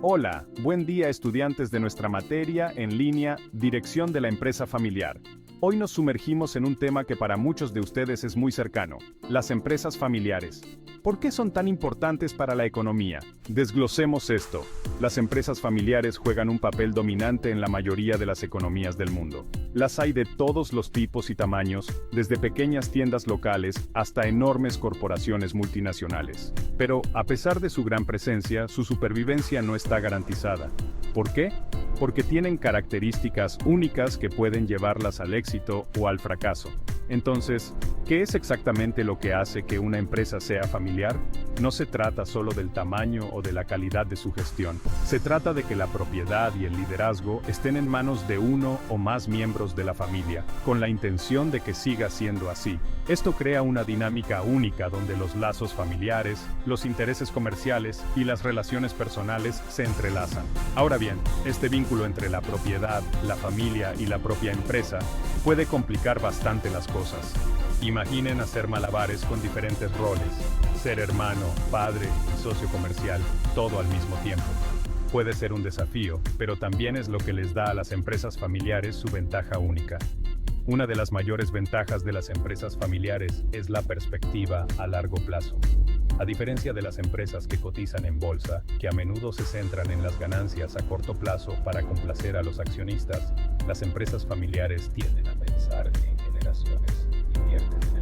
Hola, buen día estudiantes de nuestra materia en línea, Dirección de la Empresa Familiar. Hoy nos sumergimos en un tema que para muchos de ustedes es muy cercano, las empresas familiares. ¿Por qué son tan importantes para la economía? Desglosemos esto. Las empresas familiares juegan un papel dominante en la mayoría de las economías del mundo. Las hay de todos los tipos y tamaños, desde pequeñas tiendas locales hasta enormes corporaciones multinacionales. Pero, a pesar de su gran presencia, su supervivencia no está garantizada. ¿Por qué? Porque tienen características únicas que pueden llevarlas al éxito o al fracaso. Entonces, ¿qué es exactamente lo que hace que una empresa sea familiar? No se trata solo del tamaño o de la calidad de su gestión. Se trata de que la propiedad y el liderazgo estén en manos de uno o más miembros de la familia, con la intención de que siga siendo así. Esto crea una dinámica única donde los lazos familiares, los intereses comerciales y las relaciones personales se entrelazan. Ahora bien, este vínculo entre la propiedad, la familia y la propia empresa puede complicar bastante las cosas. Imaginen hacer malabares con diferentes roles, ser hermano, padre y socio comercial, todo al mismo tiempo. Puede ser un desafío, pero también es lo que les da a las empresas familiares su ventaja única. Una de las mayores ventajas de las empresas familiares es la perspectiva a largo plazo. A diferencia de las empresas que cotizan en bolsa, que a menudo se centran en las ganancias a corto plazo para complacer a los accionistas, las empresas familiares tienden a pensar en generaciones, invierten